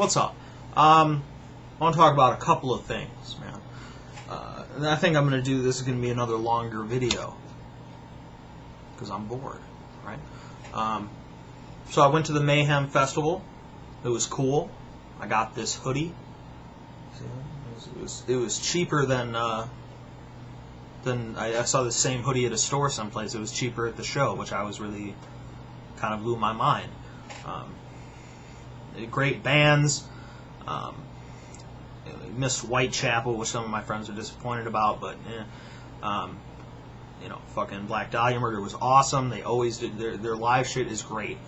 What's up? I want to talk about a couple of things, man. And I think I'm going to do this is going to be another longer video because I'm bored, right? So I went to the Mayhem Festival. It was cool. I got this hoodie. It was cheaper than I saw the same hoodie at a store someplace. It was cheaper at the show, which I was really kind of blew my mind. Great bands. Missed Whitechapel, which some of my friends are disappointed about, but fucking Black Dahlia Murder was awesome. They always do. Their live shit is great.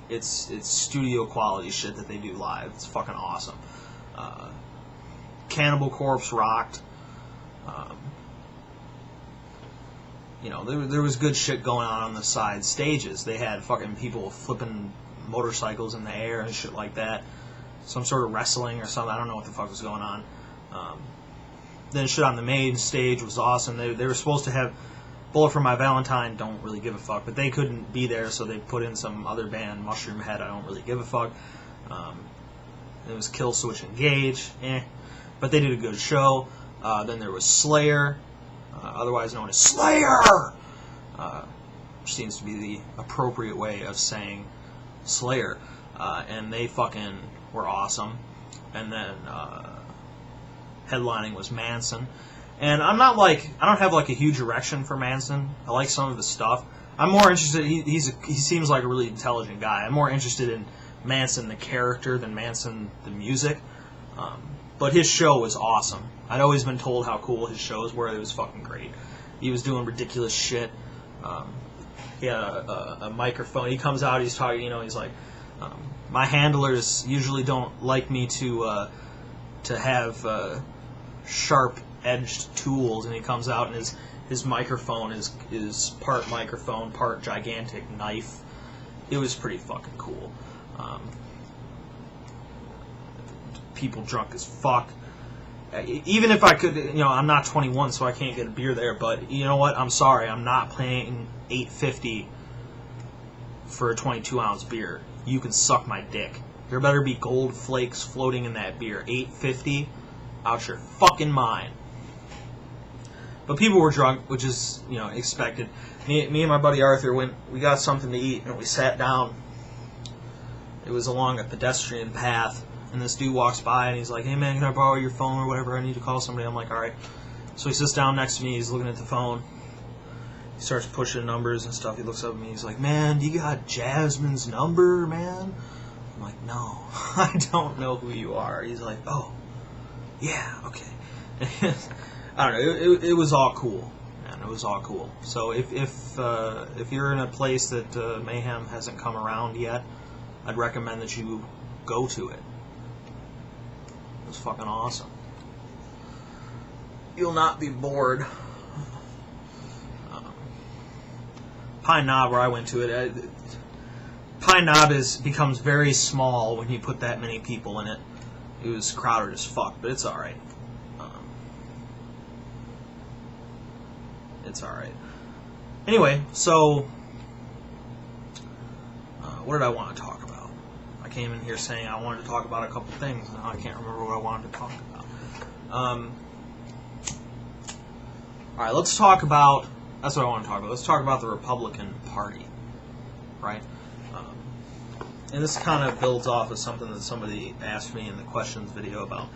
It's studio quality shit that they do live. It's fucking awesome. Cannibal Corpse rocked. There was good shit going on the side stages. They had fucking people flipping motorcycles in the air and shit like that. Some sort of wrestling or something. I don't know what the fuck was going on. Then shit on the main stage was awesome. They were supposed to have Bullet for My Valentine, don't really give a fuck, but they couldn't be there, so they put in some other band, Mushroom Head, I don't really give a fuck. It was Kill Switch Engage, but they did a good show. Then there was Slayer, otherwise known as Slayer, which seems to be the appropriate way of saying Slayer, and they fucking were awesome. And then headlining was Manson. And I don't have like a huge erection for Manson. I like some of the stuff. I'm more interested, he seems like a really intelligent guy. I'm more interested in Manson the character than Manson the music. But his show was awesome. I'd always been told how cool his shows were. It was fucking great. He was doing ridiculous shit. He had a microphone. He comes out, he's talking, he's like, my handlers usually don't like me to have sharp-edged tools, and he comes out and his microphone is part microphone, part gigantic knife. It was pretty fucking cool. People drunk as fuck. Even if I could, I'm not 21, so I can't get a beer there, but you know what? I'm sorry, I'm not paying $8.50 for a 22-ounce beer. You can suck my dick. There better be gold flakes floating in that beer. $8.50? Out your fucking mind. But people were drunk, which is, expected. Me and my buddy Arthur we got something to eat, and we sat down. It was along a pedestrian path, and this dude walks by, and he's like, hey man, can I borrow your phone or whatever? I need to call somebody. I'm like, alright. So he sits down next to me, he's looking at the phone. He starts pushing numbers and stuff. He looks up at me, he's like, man, do you got Jasmine's number, man? I'm like, no, I don't know who you are. He's like, oh, yeah, okay. I don't know, it was all cool, man, it was all cool. So if you're in a place that Mayhem hasn't come around yet, I'd recommend that you go to it. It was fucking awesome. You'll not be bored. Pine Knob, where I went to it, Pine Knob becomes very small when you put that many people in it. It was crowded as fuck, but it's alright. It's alright. Anyway, so what did I want to talk about? I came in here saying I wanted to talk about a couple things, and now I can't remember what I wanted to talk about. Alright, let's talk about... That's what I want to talk about. Let's talk about the Republican Party, right? And this kind of builds off of something that somebody asked me in the questions video about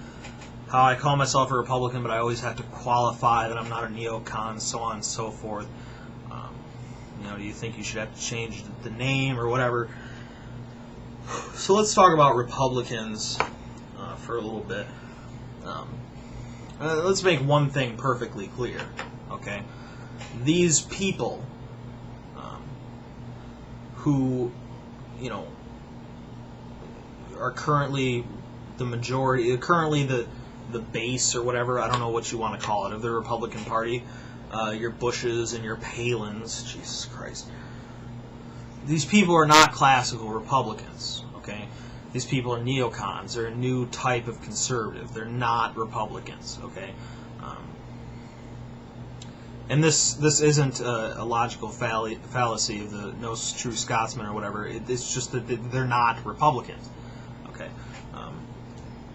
how I call myself a Republican, but I always have to qualify that I'm not a neocon, so on and so forth. Do you think you should have to change the name or whatever? So let's talk about Republicans for a little bit. Let's make one thing perfectly clear, okay? These people who, are currently the majority, currently the base or whatever, I don't know what you want to call it, of the Republican Party, your Bushes and your Palins, Jesus Christ. These people are not classical Republicans, okay? These people are neocons. They're a new type of conservative. They're not Republicans, okay? And this isn't a logical fallacy of the no true Scotsman or whatever. It's just that they're not Republicans. Okay.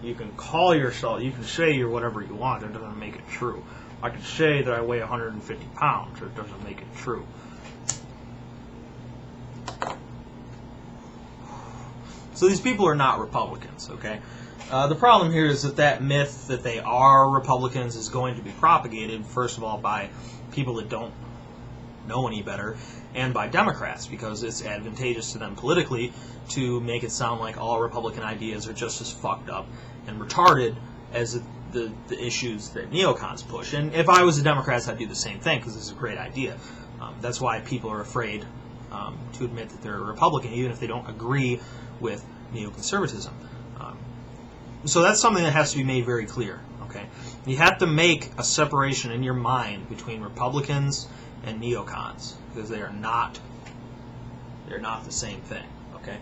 You can call yourself, you can say you're whatever you want. That doesn't make it true. I can say that I weigh 150 pounds. It doesn't make it true. So these people are not Republicans, okay? The problem here is that myth that they are Republicans is going to be propagated, first of all, by people that don't know any better, and by Democrats, because it's advantageous to them politically to make it sound like all Republican ideas are just as fucked up and retarded as the issues that neocons push. And if I was a Democrat, I'd do the same thing, because this is a great idea. That's why people are afraid to admit that they're a Republican, even if they don't agree with neoconservatism. So that's something that has to be made very clear. Okay, you have to make a separation in your mind between Republicans and neocons, because they're not the same thing. Okay.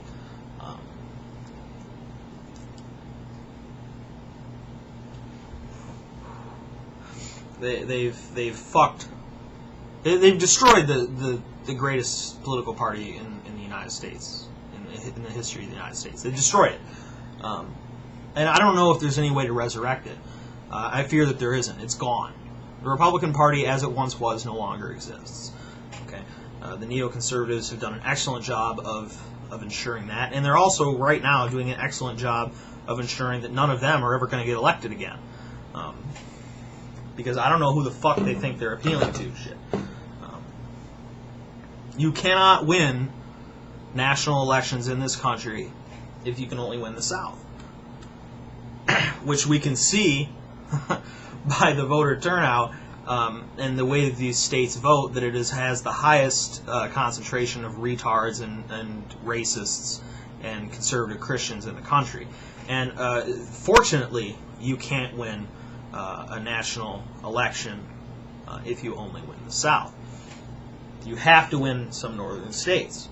They've fucked. They've destroyed the greatest political party in the United States, in the history of the United States. They've destroyed it. And I don't know if there's any way to resurrect it. I fear that there isn't. It's gone. The Republican Party, as it once was, no longer exists. Okay, the neoconservatives have done an excellent job of ensuring that, and they're also right now doing an excellent job of ensuring that none of them are ever going to get elected again. Because I don't know who the fuck they think they're appealing to. Shit. You cannot win national elections in this country if you can only win the South. Which we can see by the voter turnout and the way that these states vote, that it has the highest concentration of retards and racists and conservative Christians in the country. And fortunately, you can't win a national election if you only win the South. You have to win some northern states.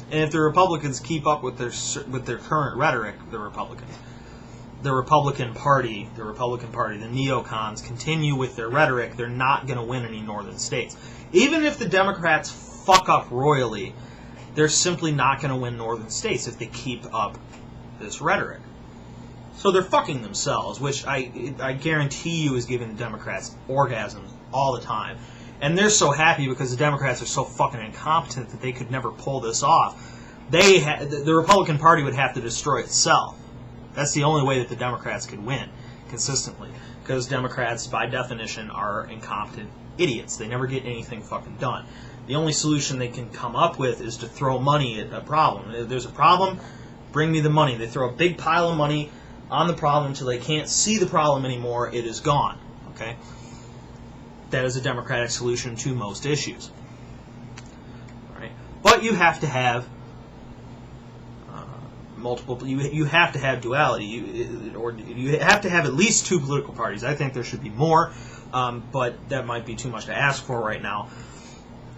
And if the Republicans keep up with their current rhetoric, the Republican Party, the neocons continue with their rhetoric, they're not going to win any northern states. Even if the Democrats fuck up royally, they're simply not going to win northern states if they keep up this rhetoric. So they're fucking themselves, which I guarantee you is giving the Democrats orgasms all the time. And they're so happy because the Democrats are so fucking incompetent that they could never pull this off. The Republican Party would have to destroy itself. That's the only way that the Democrats could win consistently. Because Democrats, by definition, are incompetent idiots. They never get anything fucking done. The only solution they can come up with is to throw money at a problem. If there's a problem, bring me the money. They throw a big pile of money on the problem until they can't see the problem anymore. It is gone. Okay? That is a democratic solution to most issues. Right? But you have to have multiple. You have to have duality, or you have to have at least two political parties. I think there should be more, but that might be too much to ask for right now.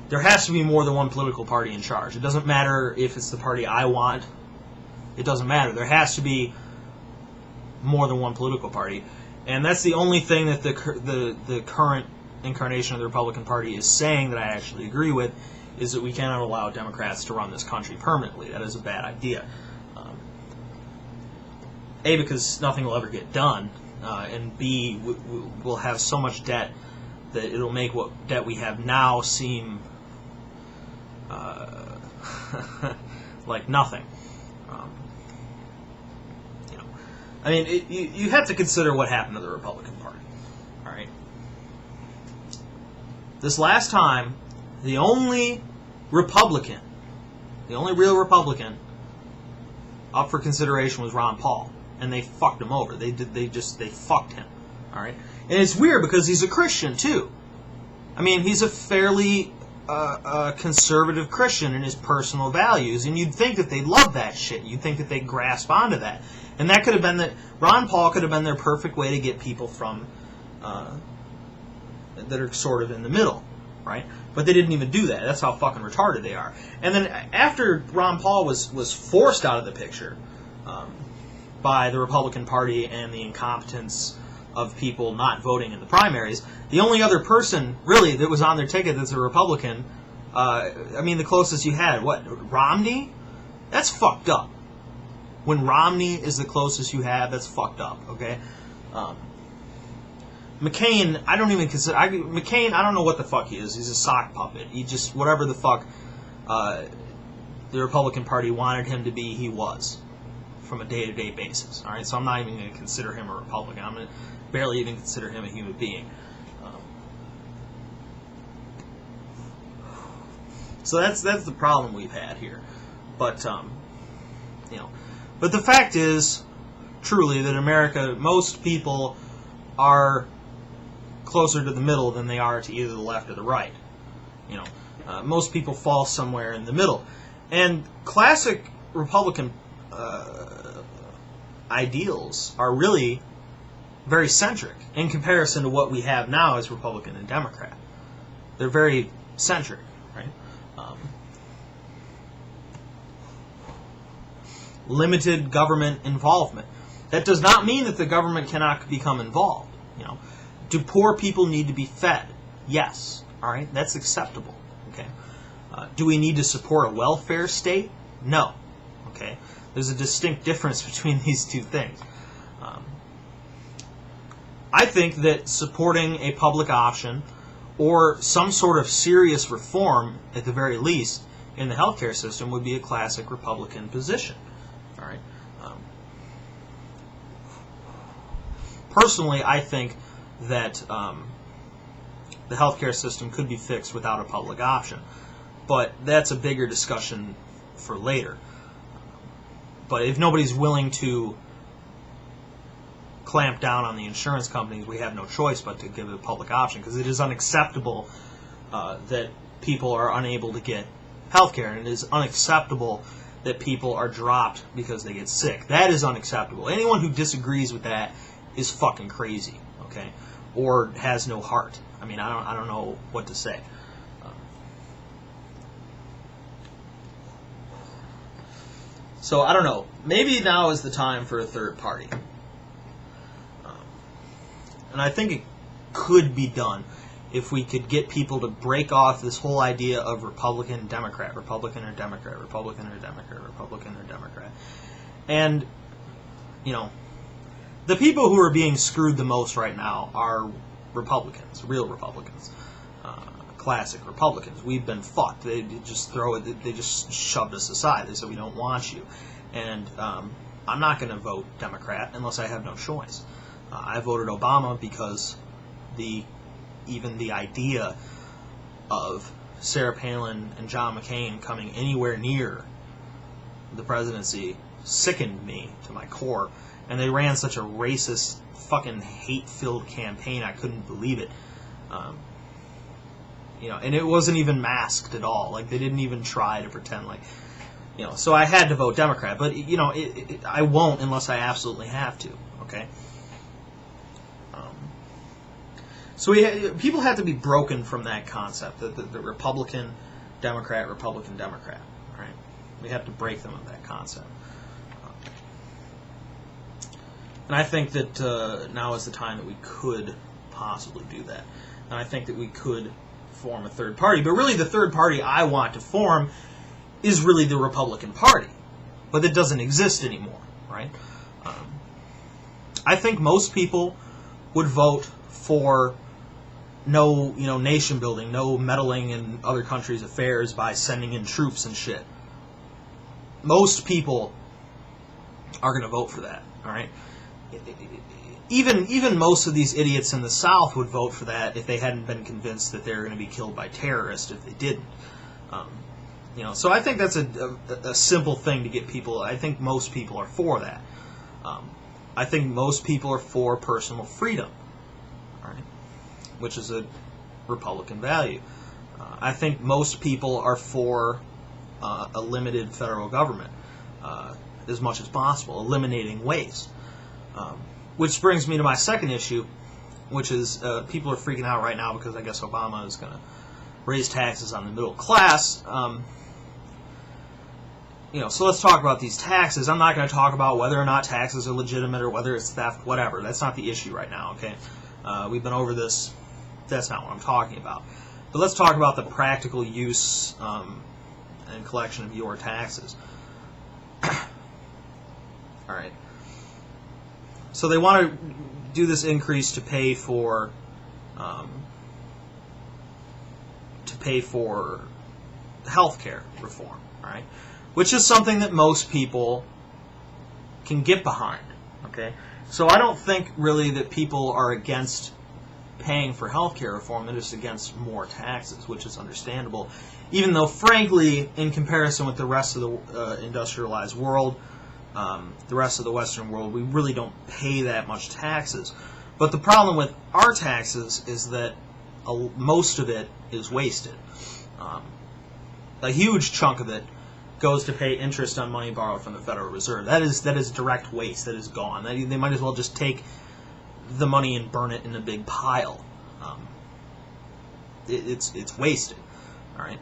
There has to be more than one political party in charge. It doesn't matter if it's the party I want. It doesn't matter. There has to be more than one political party, and that's the only thing that the current incarnation of the Republican Party is saying that I actually agree with, is that we cannot allow Democrats to run this country permanently. That is a bad idea. A, because nothing will ever get done, and B, we'll have so much debt that it'll make what debt we have now seem like nothing. I mean, you have to consider what happened to the Republican Party. All right. This last time, the only real Republican up for consideration was Ron Paul, and they fucked him over. They fucked him. All right. And it's weird because he's a Christian too. I mean, he's a fairly conservative Christian in his personal values, and you'd think that they'd love that shit. You'd think that they'd grasp onto that. And that could have been Ron Paul could have been their perfect way to get people from that are sort of in the middle, right? But they didn't even do that. That's how fucking retarded they are. And then after Ron Paul was forced out of the picture by the Republican Party and the incompetence of people not voting in the primaries, the only other person really that was on their ticket that's a Republican, I mean, the closest you had, what, Romney? That's fucked up. when Romney is the closest you have, that's fucked up, okay? McCain, I don't even consider... McCain, I don't know what the fuck he is. He's a sock puppet. He just... Whatever the fuck the Republican Party wanted him to be, he was. From a day-to-day basis, alright? So I'm not even going to consider him a Republican. I'm going to barely even consider him a human being. So that's the problem we've had here. But, but the fact is, truly, that in America, most people are closer to the middle than they are to either the left or the right. Most people fall somewhere in the middle. And classic Republican ideals are really very centric in comparison to what we have now as Republican and Democrat. They're very centric, right? Limited government involvement. That does not mean that the government cannot become involved. Do poor people need to be fed? Yes. All right, that's acceptable. Okay. Do we need to support a welfare state? No. Okay. There's a distinct difference between these two things. I think that supporting a public option or some sort of serious reform, at the very least, in the healthcare system would be a classic Republican position. All right. Personally, I think that the healthcare system could be fixed without a public option, but that's a bigger discussion for later. But if nobody's willing to clamp down on the insurance companies, we have no choice but to give it a public option, because it is unacceptable that people are unable to get health care, and it is unacceptable that people are dropped because they get sick. That is unacceptable. Anyone who disagrees with that is fucking crazy, okay? Or has no heart. I mean, I don't know what to say. So, I don't know. Maybe now is the time for a third party. And I think it could be done if we could get people to break off this whole idea of Republican, Democrat, Republican or Democrat, Republican or Democrat, Republican or Democrat. And, the people who are being screwed the most right now are Republicans, real Republicans, classic Republicans. We've been fucked. They just they just shoved us aside. They said, we don't want you. And I'm not going to vote Democrat unless I have no choice. I voted Obama because even the idea of Sarah Palin and John McCain coming anywhere near the presidency sickened me to my core. And they ran such a racist, fucking hate-filled campaign, I couldn't believe it. And it wasn't even masked at all. Like, they didn't even try to pretend like, so I had to vote Democrat. But, I won't unless I absolutely have to, okay? So people have to be broken from that concept, the Republican, Democrat, Republican, Democrat, right? We have to break them of that concept. And I think that now is the time that we could possibly do that. And I think that we could form a third party. But really the third party I want to form is really the Republican Party. But it doesn't exist anymore, right? I think most people would vote for no, nation building, no meddling in other countries' affairs by sending in troops and shit. Most people are going to vote for that, all right? Even most of these idiots in the South would vote for that if they hadn't been convinced that they were going to be killed by terrorists if they didn't. So I think that's a simple thing to get people. I think most people are for that. I think most people are for personal freedom, all right, which is a Republican value. I think most people are for a limited federal government as much as possible, eliminating waste. Which brings me to my second issue, which is people are freaking out right now because I guess Obama is going to raise taxes on the middle class. So let's talk about these taxes. I'm not going to talk about whether or not taxes are legitimate or whether it's theft, whatever. That's not the issue right now, okay? We've been over this. That's not what I'm talking about. But let's talk about the practical use and collection of your taxes. All right. So they want to do this increase to pay for healthcare reform. All right, which is something that most people can get behind. Okay, so I don't think really that people are against paying for healthcare reform. They're just against more taxes, which is understandable. Even though, frankly, in comparison with the rest of the industrialized world, the rest of the Western world, we really don't pay that much taxes. But the problem with our taxes is that most of it is wasted. A huge chunk of it goes to pay interest on money borrowed from the Federal Reserve. That is direct waste. That is gone. They might as well just take the money and burn it in a big pile. It's wasted. All right.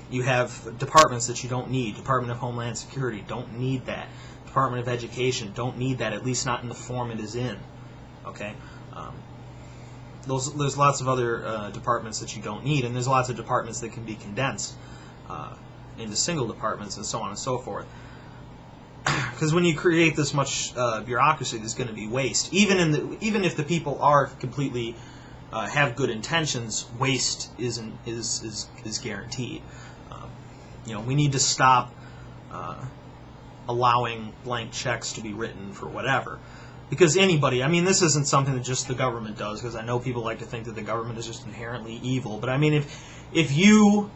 You have departments that you don't need. Department of Homeland Security, don't need that. Department of Education, don't need that, at least not in the form it is in. Okay? There's lots of other departments that you don't need, and there's lots of departments that can be condensed into single departments and so on and so forth. Because when you create this much bureaucracy, there's going to be waste. Even if the people are completely have good intentions, waste is guaranteed. We need to stop allowing blank checks to be written for whatever. Because anybody, this isn't something that just the government does, because I know people like to think that the government is just inherently evil. But if you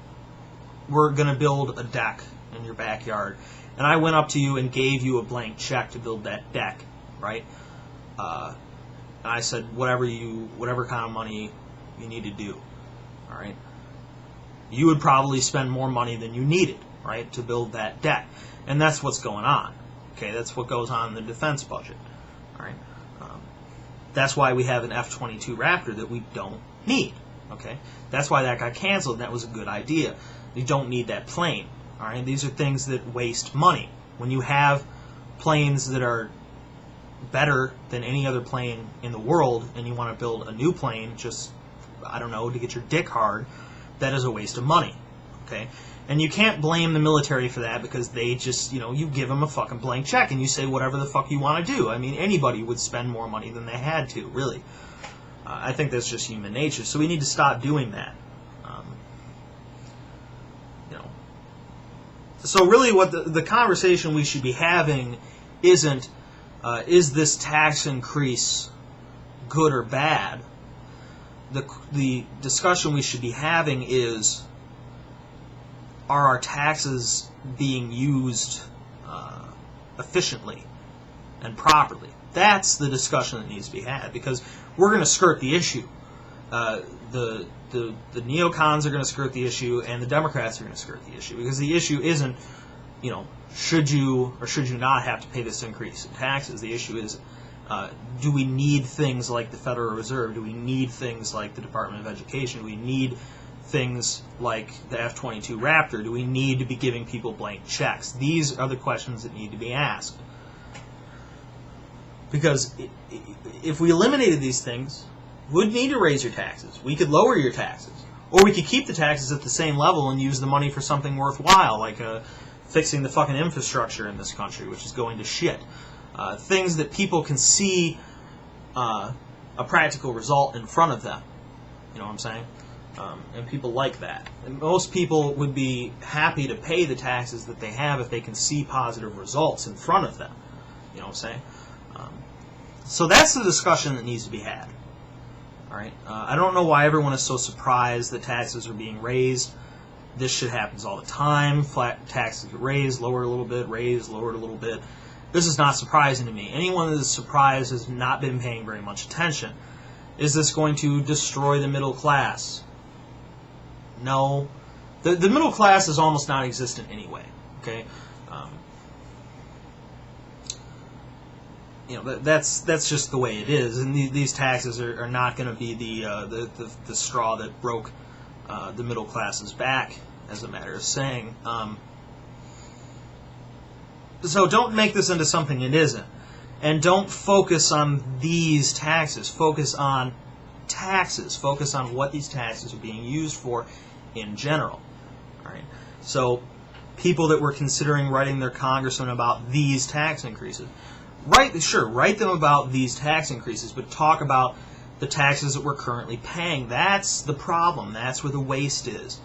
were going to build a deck in your backyard, and I went up to you and gave you a blank check to build that deck, right? And I said, whatever kind of money you need to do, all right? You would probably spend more money than you needed, right, to build that deck. And that's what's going on. Okay, that's what goes on in the defense budget. All right, that's why we have an F-22 Raptor that we don't need. Okay, that's why that got canceled. And that was a good idea. You don't need that plane. All right, these are things that waste money. When you have planes that are better than any other plane in the world, and you want to build a new plane, just to get your dick hard, that is a waste of money. Okay. And you can't blame the military for that, because they just, you give them a fucking blank check and you say whatever the fuck you want to do. Anybody would spend more money than they had to, really. I think that's just human nature. So we need to stop doing that. So really what the conversation we should be having isn't, is this tax increase good or bad? The discussion we should be having is, are our taxes being used efficiently and properly? That's the discussion that needs to be had, because we're going to skirt the issue. The neocons are going to skirt the issue, and the Democrats are going to skirt the issue, because the issue isn't, should you or should you not have to pay this increase in taxes. The issue is, do we need things like the Federal Reserve? Do we need things like the Department of Education? Do we need things like the F-22 Raptor? Do we need to be giving people blank checks? These are the questions that need to be asked. Because if we eliminated these things, we wouldn't need to raise your taxes. We could lower your taxes. Or we could keep the taxes at the same level and use the money for something worthwhile, like fixing the fucking infrastructure in this country, which is going to shit. Things that people can see a practical result in front of them. You know what I'm saying? And people like that. And most people would be happy to pay the taxes that they have if they can see positive results in front of them. You know what I'm saying? So that's the discussion that needs to be had. All right. I don't know why everyone is so surprised that taxes are being raised. This shit happens all the time. Flat taxes get raised, lowered a little bit, raised, lowered a little bit. This is not surprising to me. Anyone that is surprised has not been paying very much attention. Is this going to destroy the middle class? No. The middle class is almost non-existent anyway. Okay. That's just the way it is, and these taxes are not going to be the straw that broke the middle class's back, as a matter of saying. So don't make this into something it isn't, and don't focus on these taxes. Focus on taxes. Focus on what these taxes are being used for in general. All right. So people that were considering writing their congressman about these tax increases. Write them about these tax increases, but talk about the taxes that we're currently paying. That's the problem. That's where the waste is.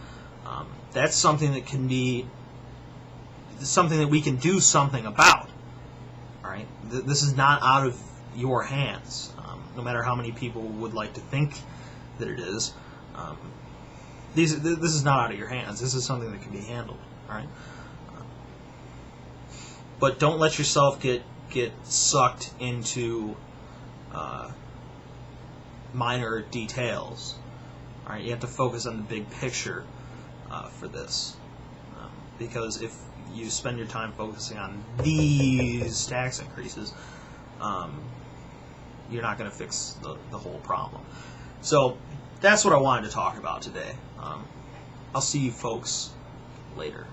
That's something that can be something that we can do something about. All right, this is not out of your hands, no matter how many people would like to think that it is. This is not out of your hands. This is something that can be handled. All right, but don't let yourself get sucked into minor details. All right, you have to focus on the big picture for this, because if you spend your time focusing on these tax increases, you're not going to fix the whole problem. So that's what I wanted to talk about today. I'll see you folks later.